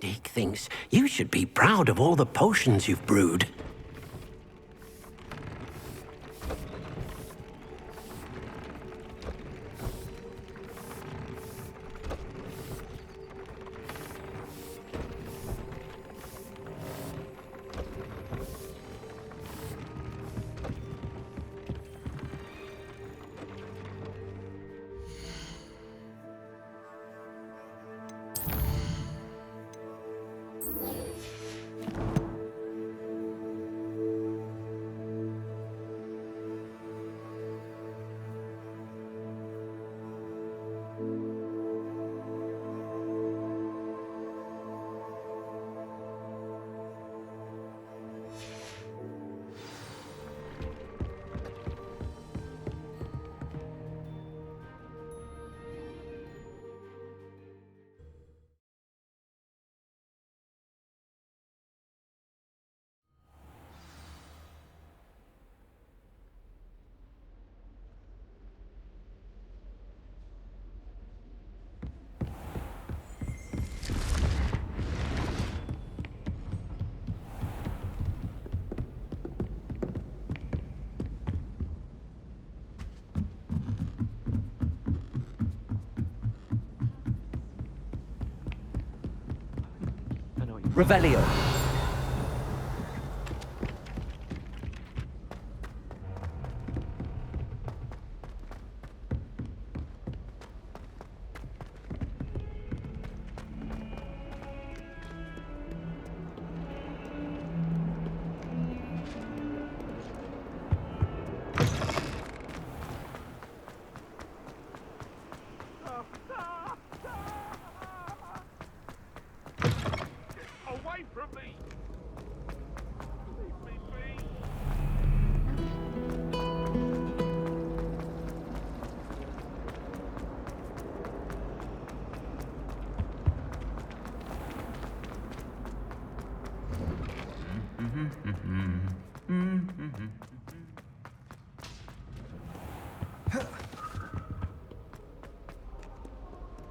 Dick thinks you should be proud of all the potions you've brewed. Revelio. Away from me! Leave me be!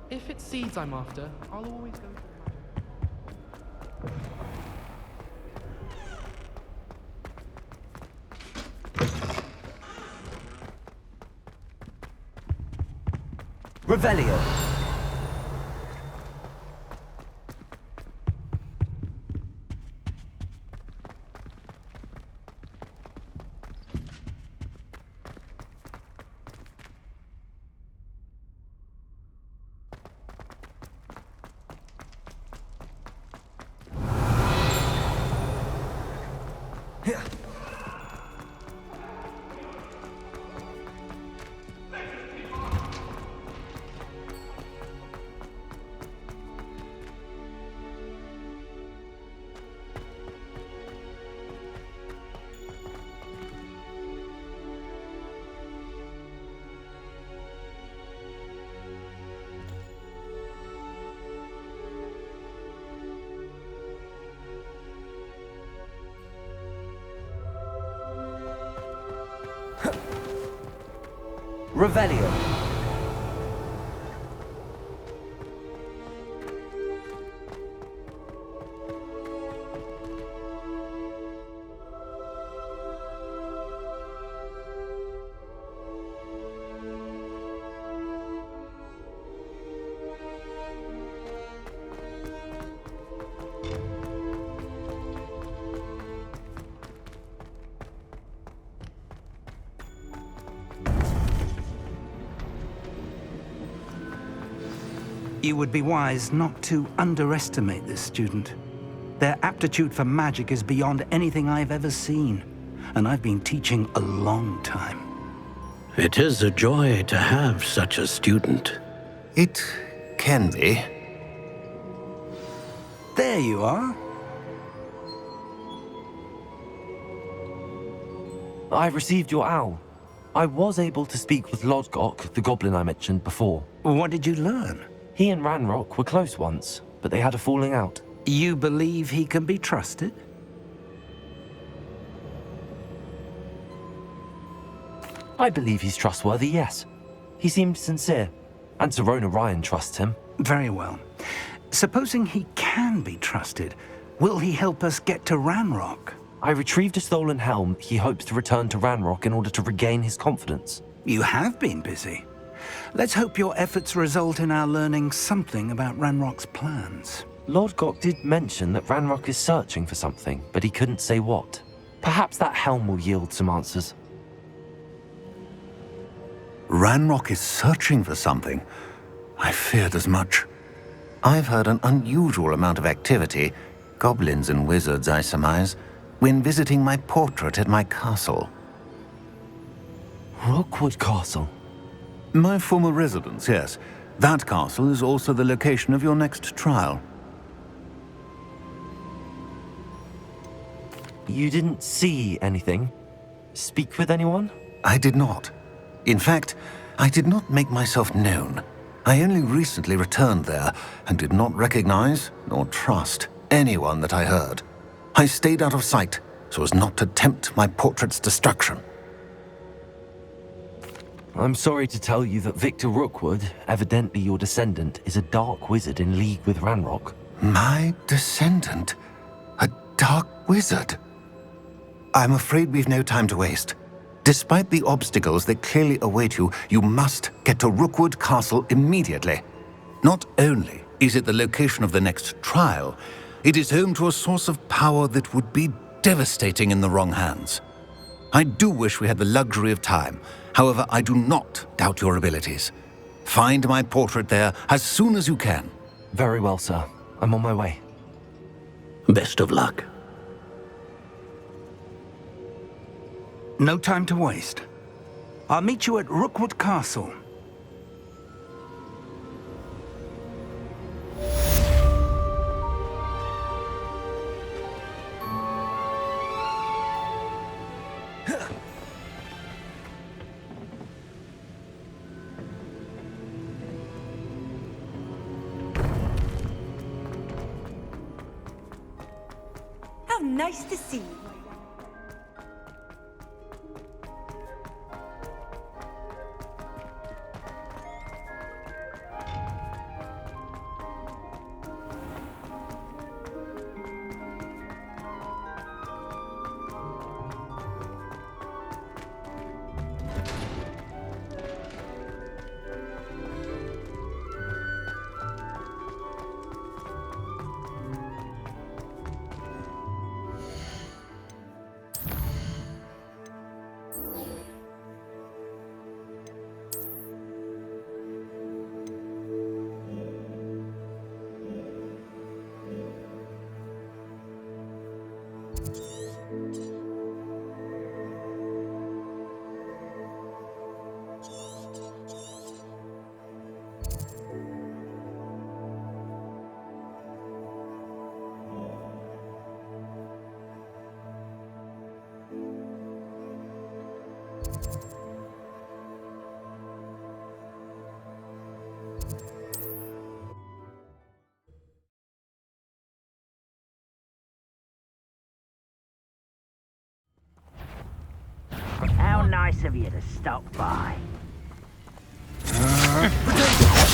If it's seeds I'm after, I'll always go for Revelio. Revelio. You would be wise not to underestimate this student. Their aptitude for magic is beyond anything I've ever seen, and I've been teaching a long time. It is a joy to have such a student. It can be. There you are. I've received your owl. I was able to speak with Lodgok, the goblin I mentioned before. What did you learn? He and Ranrock were close once, but they had a falling out. You believe he can be trusted? I believe he's trustworthy, yes. He seemed sincere, and Sir Rona Ryan trusts him. Very well. Supposing he can be trusted, will he help us get to Ranrock? I retrieved a stolen helm he hopes to return to Ranrock in order to regain his confidence. You have been busy. Let's hope your efforts result in our learning something about Ranrock's plans. Lord Gok did mention that Ranrock is searching for something, but he couldn't say what. Perhaps that helm will yield some answers. Ranrock is searching for something. I feared as much. I've heard an unusual amount of activity, goblins and wizards, I surmise, when visiting my portrait at my castle. Rookwood Castle? My former residence, yes. That castle is also the location of your next trial. You didn't see anything? Speak with anyone? I did not. In fact, I did not make myself known. I only recently returned there and did not recognize nor trust anyone that I heard. I stayed out of sight so as not to tempt my portrait's destruction. I'm sorry to tell you that Victor Rookwood, evidently your descendant, is a dark wizard in league with Ranrock. My descendant? A dark wizard? I'm afraid we've no time to waste. Despite the obstacles that clearly await you, you must get to Rookwood Castle immediately. Not only is it the location of the next trial, it is home to a source of power that would be devastating in the wrong hands. I do wish we had the luxury of time. However, I do not doubt your abilities. Find my portrait there as soon as you can. Very well, sir. I'm on my way. Best of luck. No time to waste. I'll meet you at Rookwood Castle. How nice to see you. How nice of you to stop by.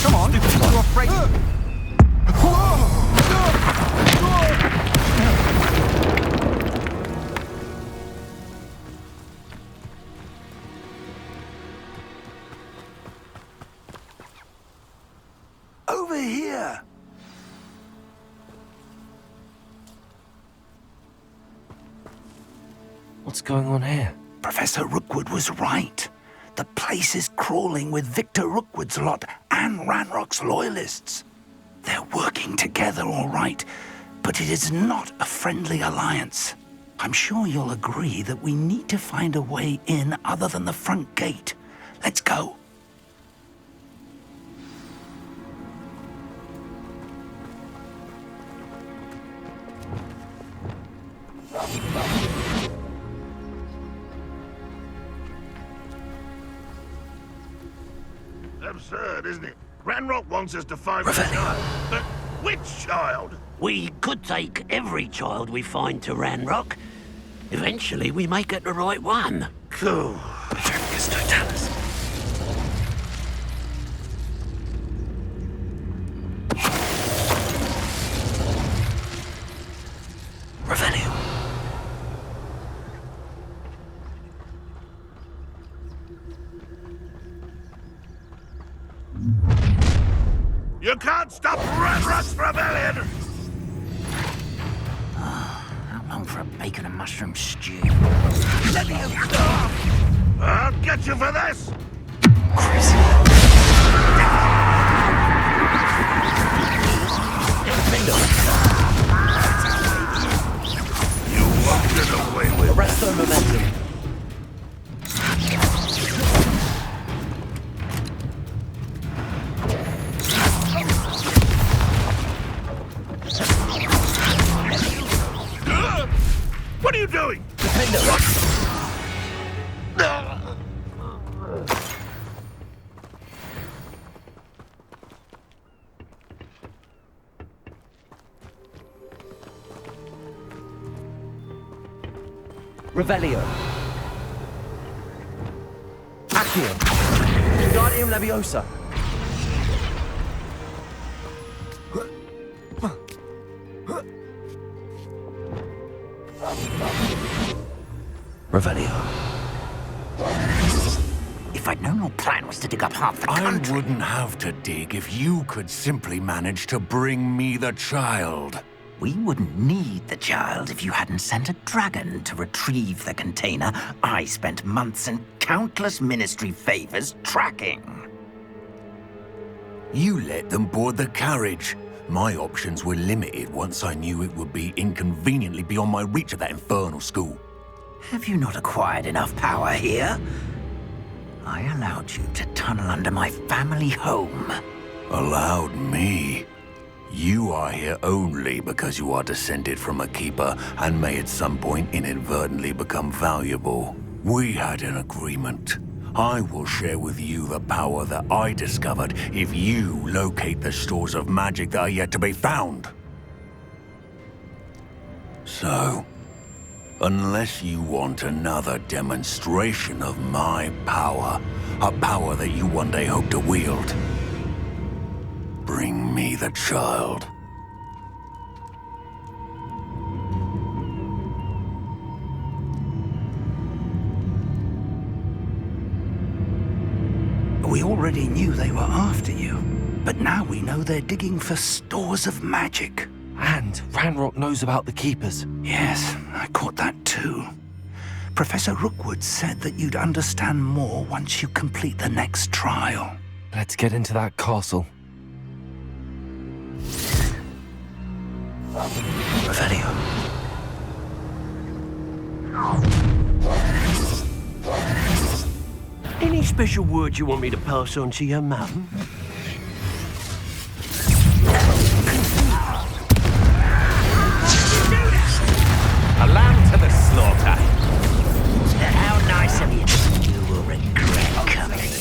Come on, you're afraid. Over here. What's going on here? Professor Rookwood was right. The place is crawling with Victor Rookwood's lot and Ranrock's loyalists. They're working together, all right, but it is not a friendly alliance. I'm sure you'll agree that we need to find a way in other than the front gate. Let's go. Absurd, isn't it? Ranrock wants us to find Revelio. the child. But which child? We could take every child we find to Ranrock. Eventually, we may get the right one. Cool. You can't stop Ranrock's rebellion! How long for a bacon and mushroom stew? I'll get you for this! You won't get away with Arrest the momentum. What are you doing? Revelio. Accio. Guardium Leviosa. Revelio. If I'd known your plan was to dig up half the I country... wouldn't have to dig if you could simply manage to bring me the child. We wouldn't need the child if you hadn't sent a dragon to retrieve the container I spent months and countless ministry favors tracking. You let them board the carriage. My options were limited once I knew it would be inconveniently beyond my reach at that infernal school. Have you not acquired enough power here? I allowed you to tunnel under my family home. Allowed me? You are here only because you are descended from a keeper and may at some point inadvertently become valuable. We had an agreement. I will share with you the power that I discovered if you locate the stores of magic that are yet to be found. So, unless you want another demonstration of my power, a power that you one day hope to wield, bring me the child. We already knew they were after you, but now we know they're digging for stores of magic. And Ranrock knows about the Keepers. Yes, I caught that too. Professor Rookwood said that you'd understand more once you complete the next trial. Let's get into that castle. Revelio. Any special words you want me to pass on to your mum? A lamb to the slaughter. How nice of you. You will regret coming.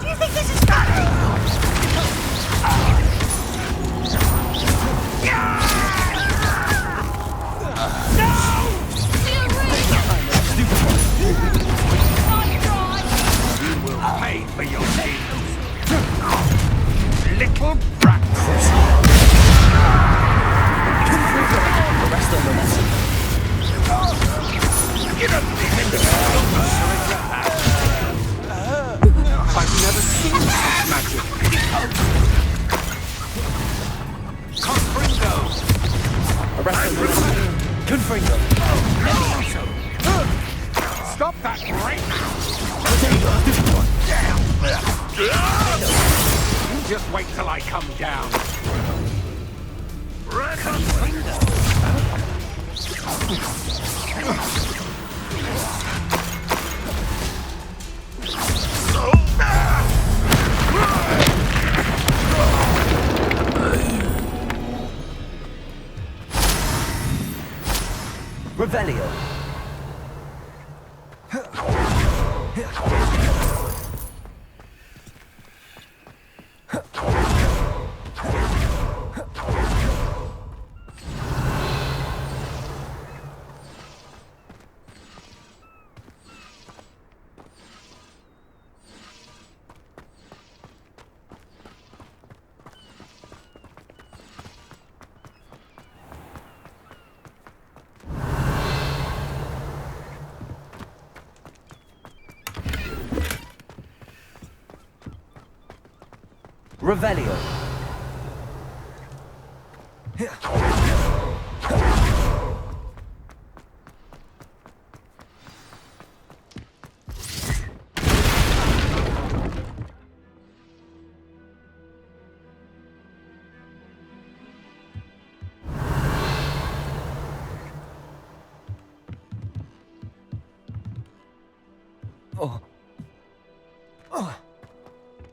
Do you think this is funny? Pay for your sins. Little brat. Arrest the momentum. I've never seen such magic. Confringo. Arrest the momentum. Confringo. Stop that right now. You just wait till I come down. Revelio. Revelio.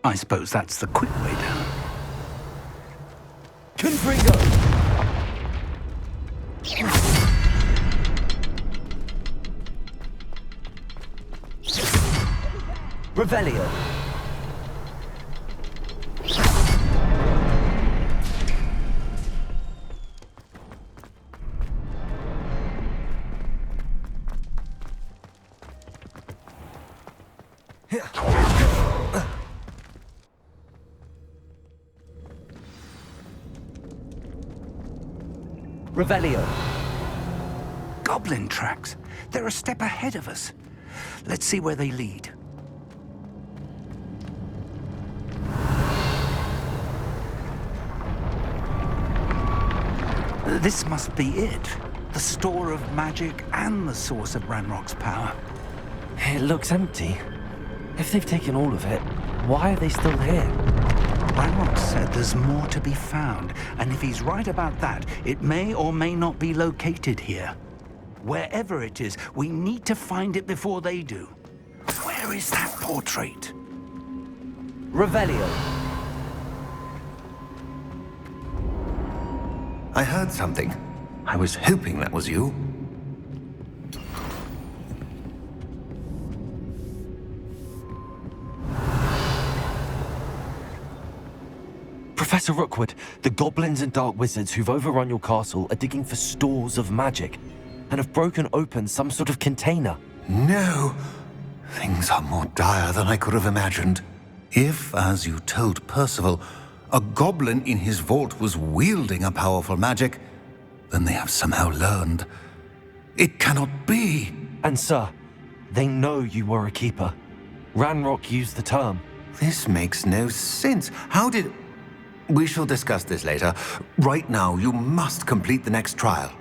I suppose that's the quick way down. Confringo. Revelio. Revelio. Goblin tracks. They're a step ahead of us. Let's see where they lead. This must be it. The store of magic and the source of Ranrock's power. It looks empty. If they've taken all of it, why are they still here? Ranrock said there's more to be found, and if he's right about that, it may or may not be located here. Wherever it is, we need to find it before they do. Where is that portrait? Revelio. I heard something. I was hoping that was you. Professor Rookwood, the goblins and dark wizards who've overrun your castle are digging for stores of magic and have broken open some sort of container. No! Things are more dire than I could have imagined. If, as you told Percival, a goblin in his vault was wielding a powerful magic, then they have somehow learned. It cannot be! And sir, they know you were a keeper. Ranrock used the term. This makes no sense. How did... We shall discuss this later. Right now, you must complete the next trial.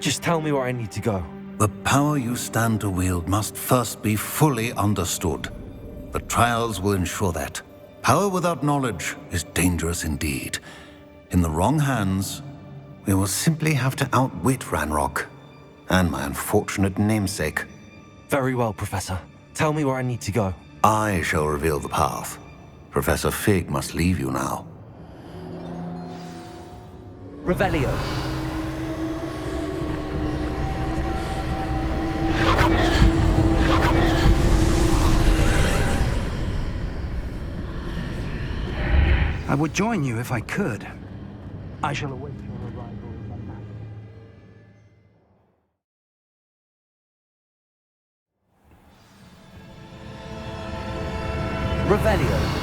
Just tell me where I need to go. The power you stand to wield must first be fully understood. The trials will ensure that. Power without knowledge is dangerous indeed. In the wrong hands, we will simply have to outwit Ranrock and my unfortunate namesake. Very well, Professor. Tell me where I need to go. I shall reveal the path. Professor Fig must leave you now. Revelio. I would join you if I could. I shall await your arrival in the night. Revelio.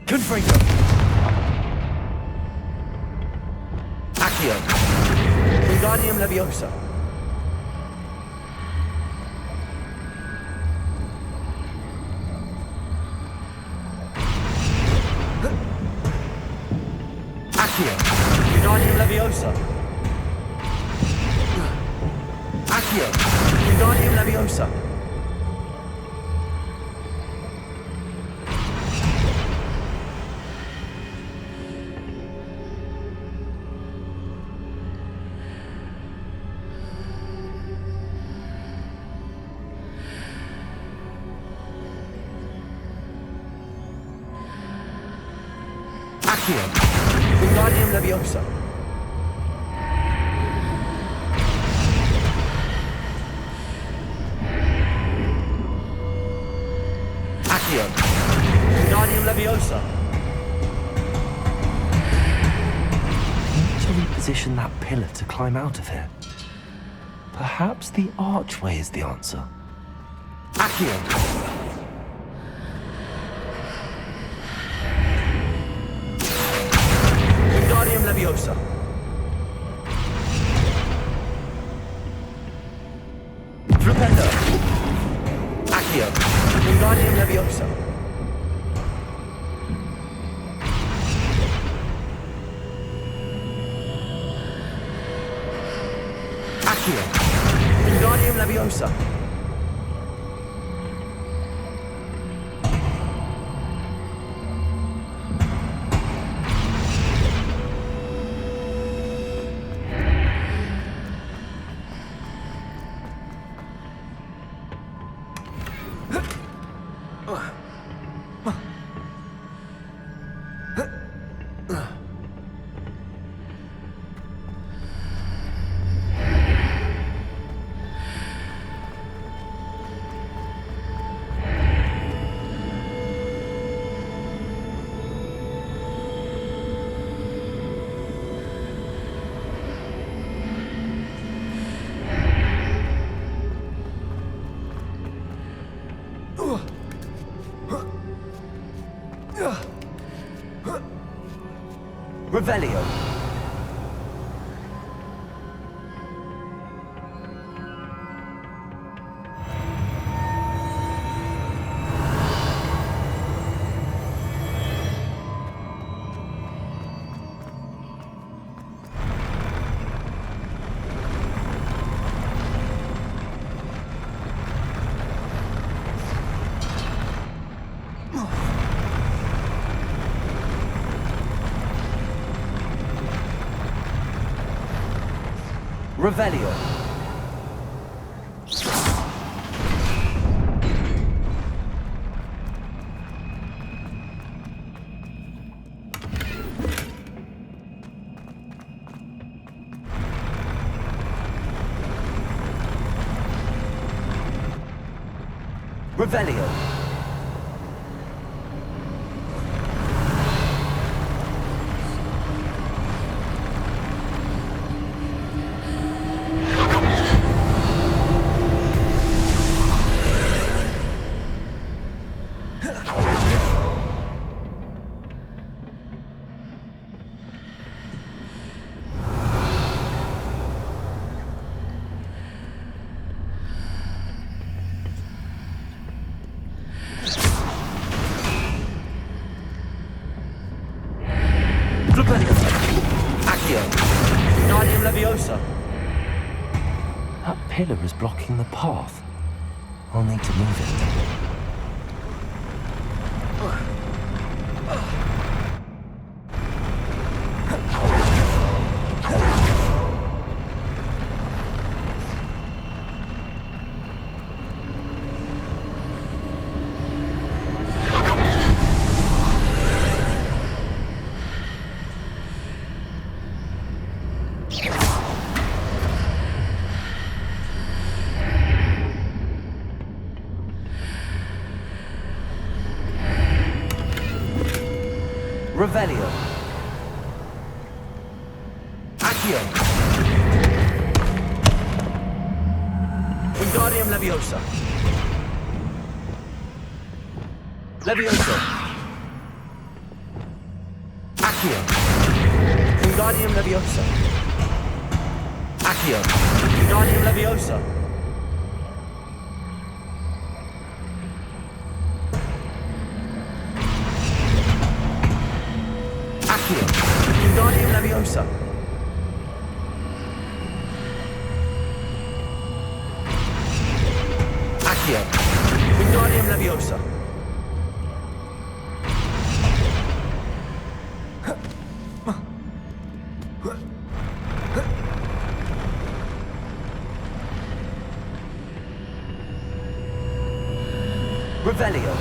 Confringo. Accio. Wingardium Leviosa. Accio. Wingardium Leviosa. Accio. Wingardium Leviosa. Accio. Wingardium Leviosa. Accio. Wingardium Leviosa. Need to reposition that pillar to climb out of here. Perhaps the archway is the answer. Accio. Wingardium Leviosa. Flipendo. Accio. Wingardium Leviosa. Accio. Wingardium Leviosa. Revelio. Revelio. Revelio. Accio. Wingardium Leviosa. That pillar is blocking the path. I'll need to move it. Revelio. Accio. Wingardium Leviosa. Leviosa. Accio. Wingardium Leviosa. Accio. Wingardium Leviosa. Accio. Wingardium Leviosa. Accio. Wingardium Leviosa. Revelio.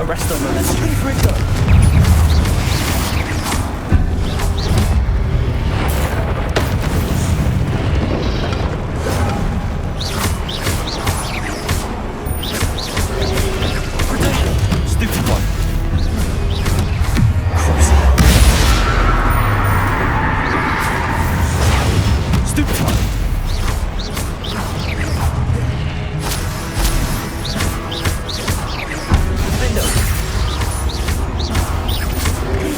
Arresto momentum. Stupid one. Stupid one. Window.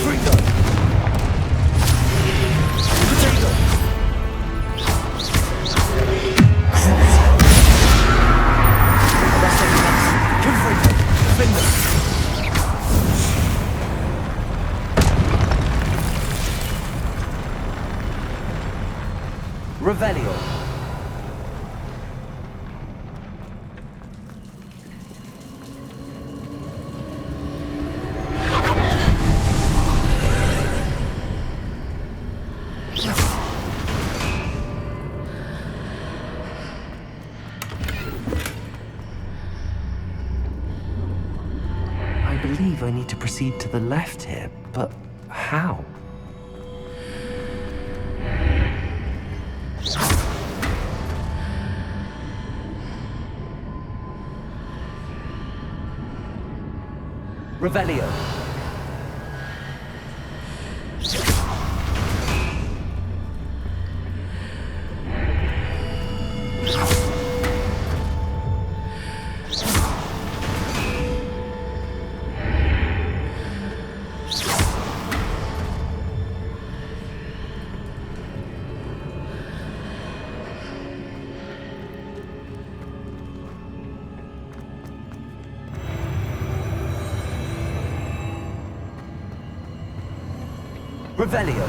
Freak on. Potato. Arresto momentum. Confrito. Window. Revelio. I believe I need to proceed to the left here, but how? Revelio. Revelio.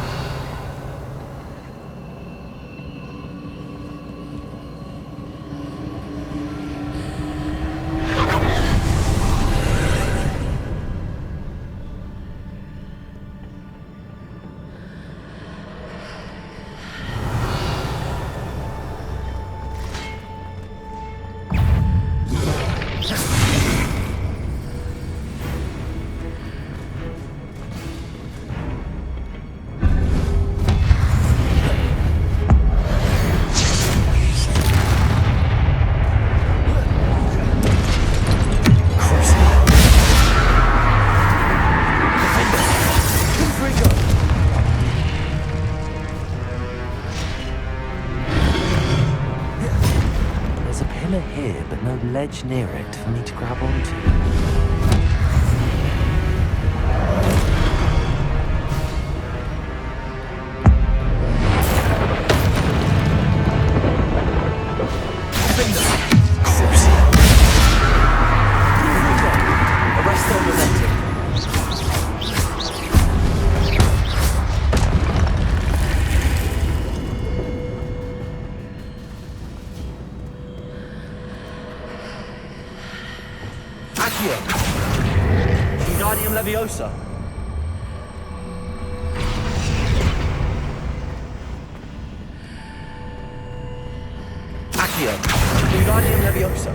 There's a pillar here, but no ledge near it for me to grab onto. Arresto momentum. Accio. Wingardium Leviosa. Accio. Wingardium Leviosa.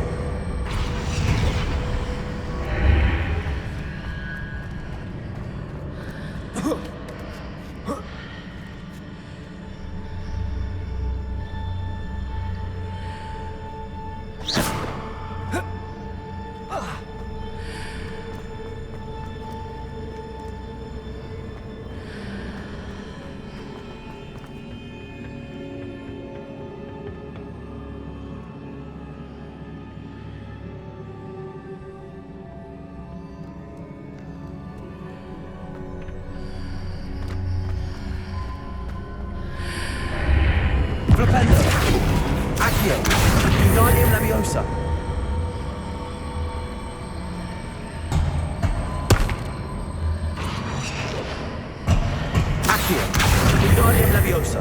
Flipendo. Accio. Wingardium Leviosa. Accio. Wingardium Leviosa.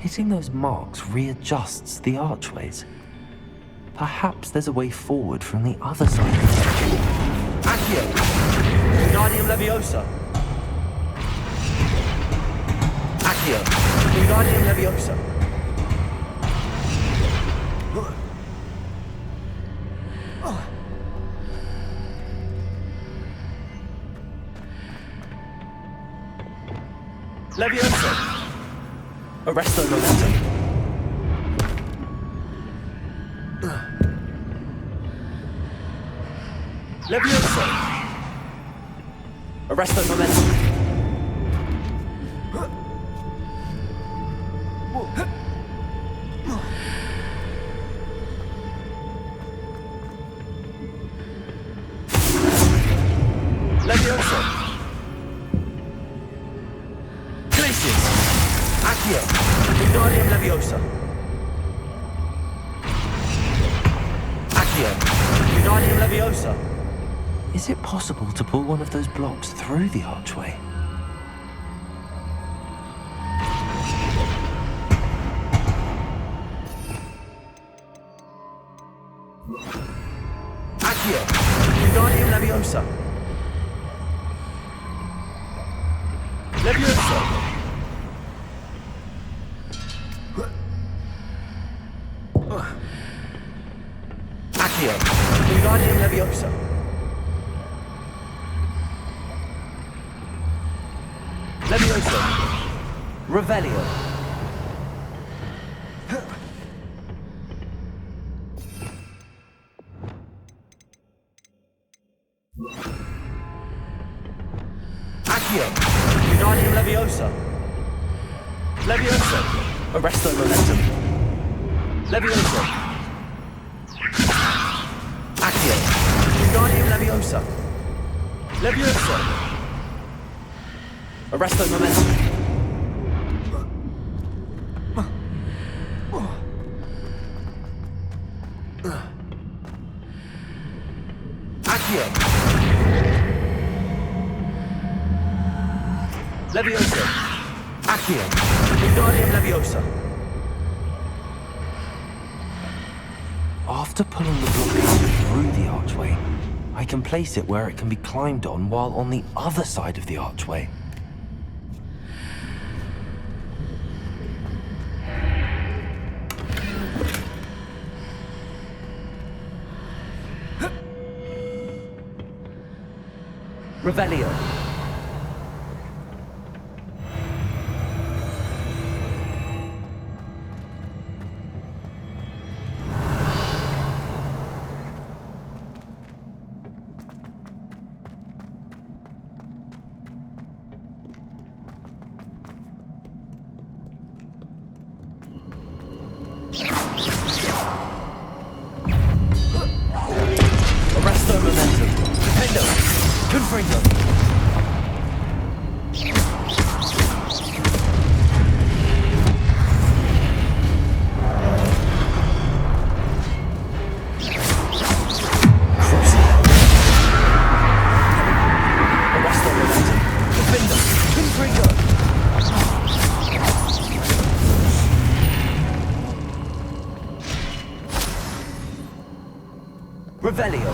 Hitting those marks readjusts the archways. Perhaps there's a way forward from the other side. Accio. Wingardium Leviosa. Accio. Wingardium Leviosa. Leviosa. Arresto momentum. Leviosa. Arresto momentum. Leviosa. Glacius. Accio. Wingardium Leviosa. Accio. Wingardium Leviosa. Is it possible to pull one of those blocks through the archway? Accio. Wingardium Leviosa. Leviosa. Accio. Wingardium Leviosa. Leviosa. Revelio. Accio. Wingardium Leviosa. Leviosa. Arresto momentum. Leviosa. Accio. Wingardium Leviosa. Leviosa. Arresto momentum. Accio. Leviosa. Accio. Wingardium Leviosa. After pulling the block out through the archway, I can place it where it can be climbed on while on the other side of the archway. Revelio. Arresto momentum. Nintendo. Confringo. Arresto momentum. Confringo. Confringo. Revelio.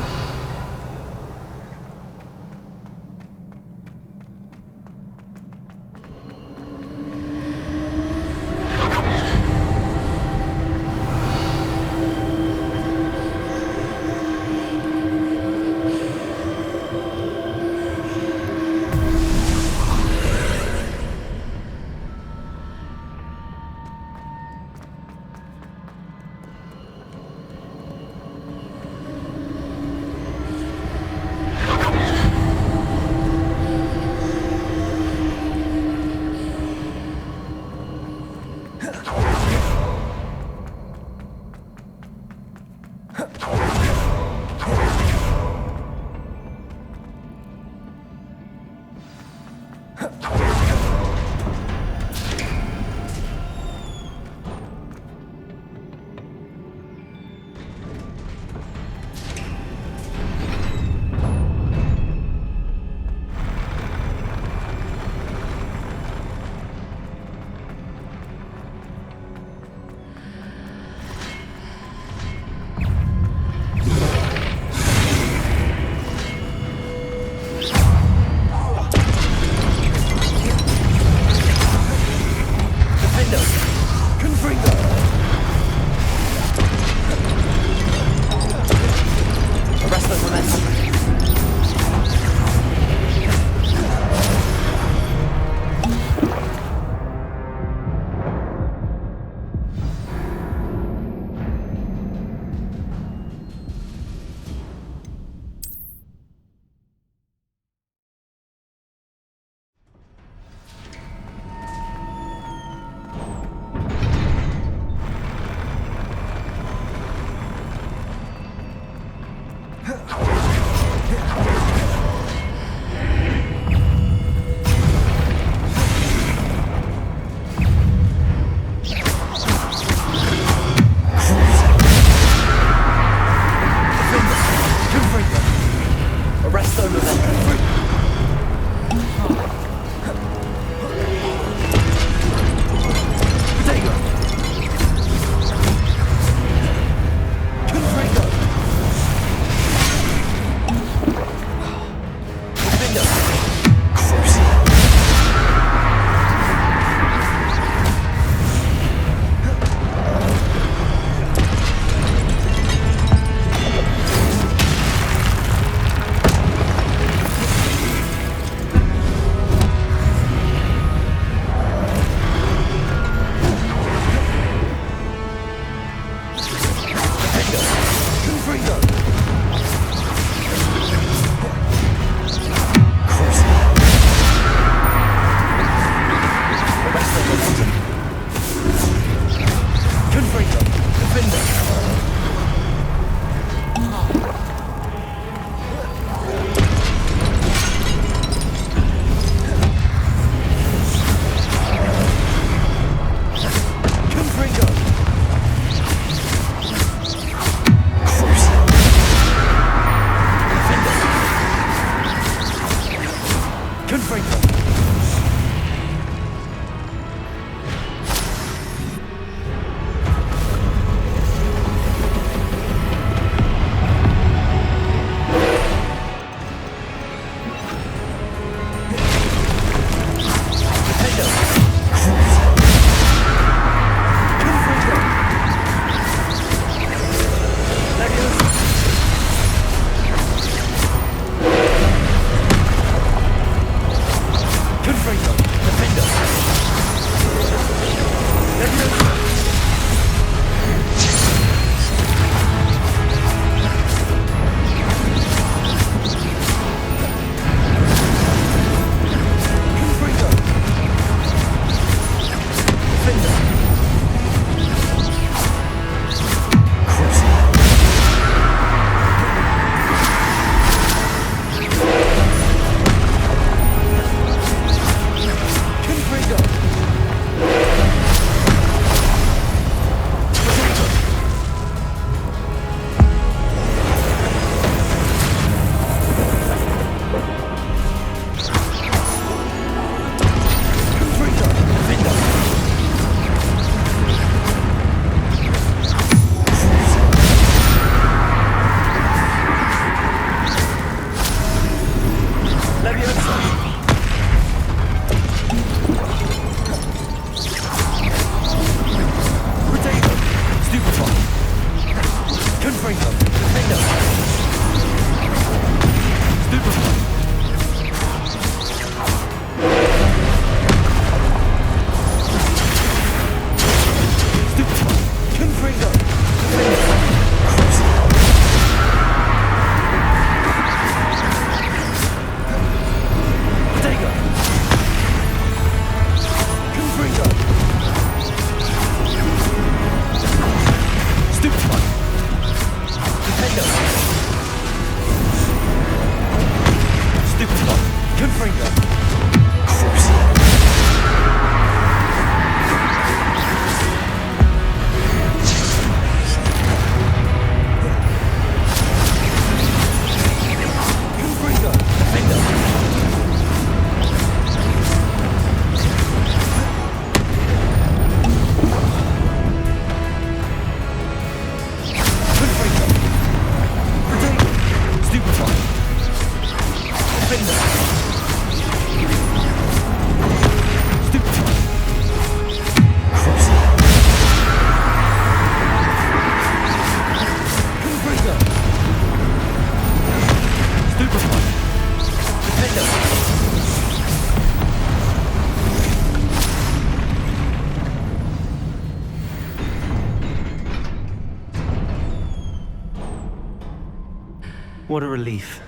What a relief.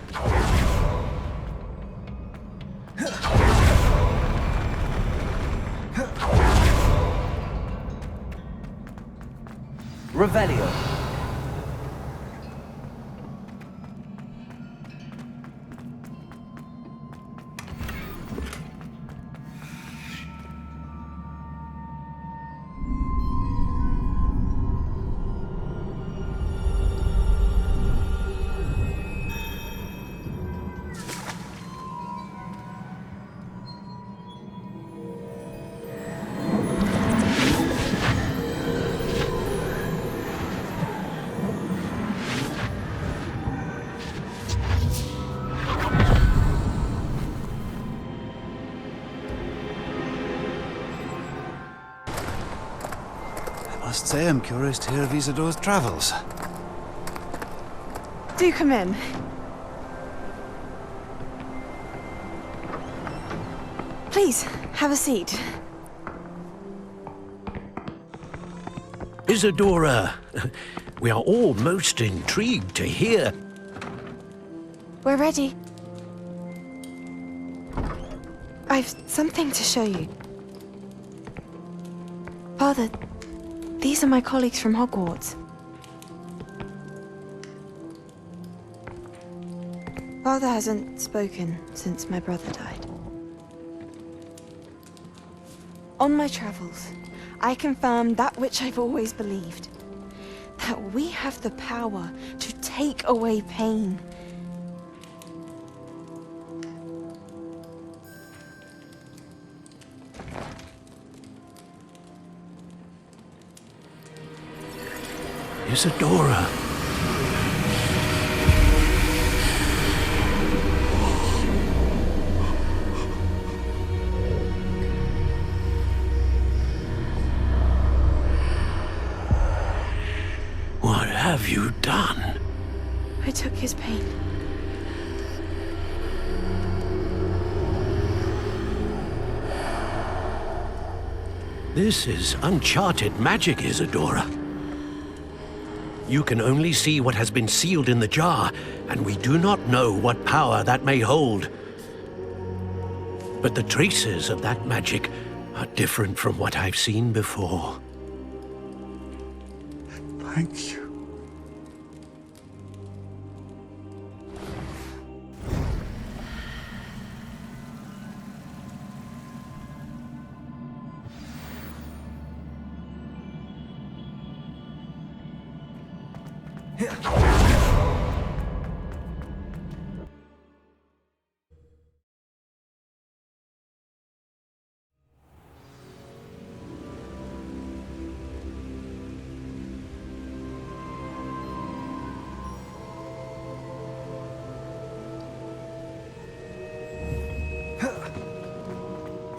Revelio. I must say I'm curious to hear of Isadora's travels. Do come in. Please, have a seat. Isadora, we are all most intrigued to hear. We're ready. I've something to show you. Father, these are my colleagues from Hogwarts. Father hasn't spoken since my brother died. On my travels, I confirmed that which I've always believed. That we have the power to take away pain. Isadora. What have you done? I took his pain. This is uncharted magic, Isadora. You can only see what has been sealed in the jar, and we do not know what power that may hold. But the traces of that magic are different from what I've seen before. Thank you.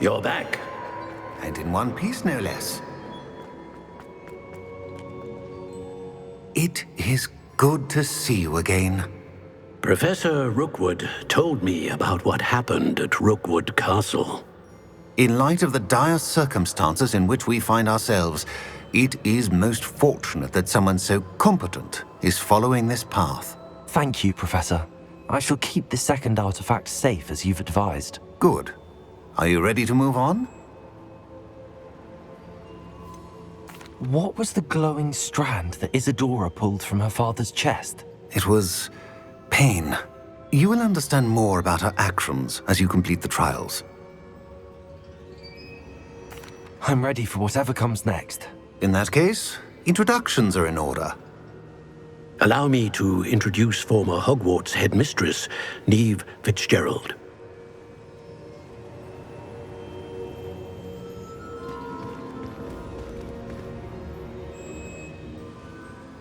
You're back. And in one piece, no less. It is good to see you again. Professor Rookwood told me about what happened at Rookwood Castle. In light of the dire circumstances in which we find ourselves, it is most fortunate that someone so competent is following this path. Thank you, Professor. I shall keep the second artifact safe as you've advised. Good. Are you ready to move on? What was the glowing strand that Isadora pulled from her father's chest? It was pain. You will understand more about her actions as you complete the trials. I'm ready for whatever comes next. In that case, introductions are in order. Allow me to introduce former Hogwarts headmistress, Neve Fitzgerald.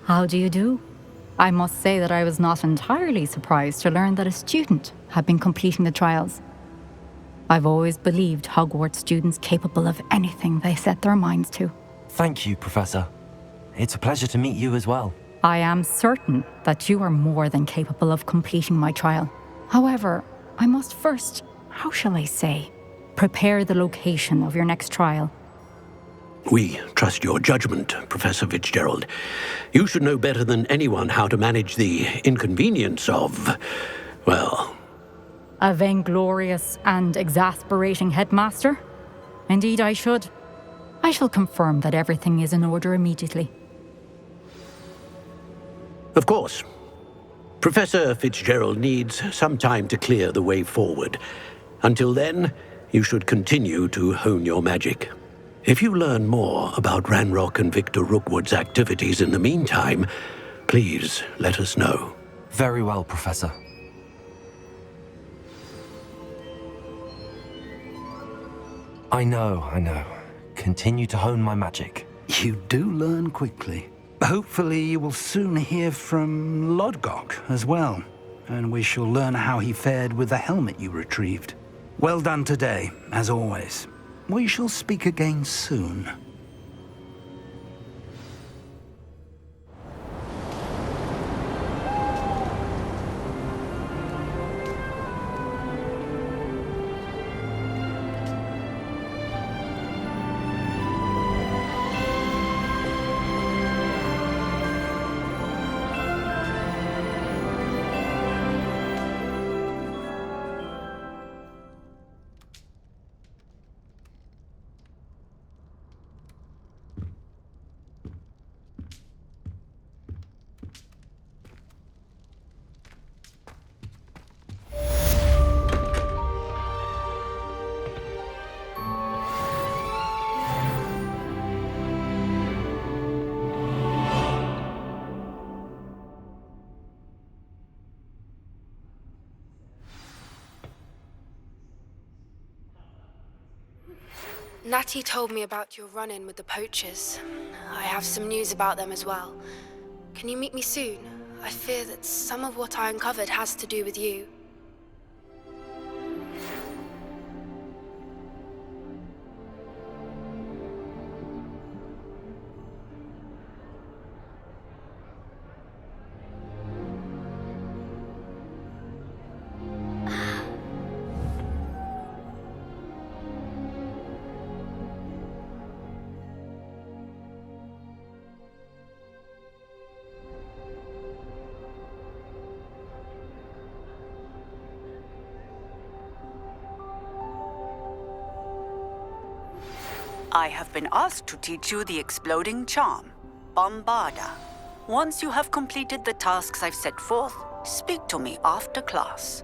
How do you do? I must say that I was not entirely surprised to learn that a student had been completing the trials. I've always believed Hogwarts students capable of anything they set their minds to. Thank you, Professor. It's a pleasure to meet you as well. I am certain that you are more than capable of completing my trial. However, I must first, how shall I say, prepare the location of your next trial. We trust your judgment, Professor Fitzgerald. You should know better than anyone how to manage the inconvenience of, well... A vainglorious and exasperating headmaster? Indeed I should. I shall confirm that everything is in order immediately. Of course. Professor Fitzgerald needs some time to clear the way forward. Until then, you should continue to hone your magic. If you learn more about Ranrock and Victor Rookwood's activities in the meantime, please let us know. Very well, Professor. I know. Continue to hone my magic. You do learn quickly. Hopefully you will soon hear from Lodgok as well, and we shall learn how he fared with the helmet you retrieved. Well done today, as always. We shall speak again soon. Natty told me about your run-in with the poachers. I have some news about them as well. Can you meet me soon? I fear that some of what I uncovered has to do with you. I have been asked to teach you the exploding charm, Bombarda. Once you have completed the tasks I've set forth, speak to me after class.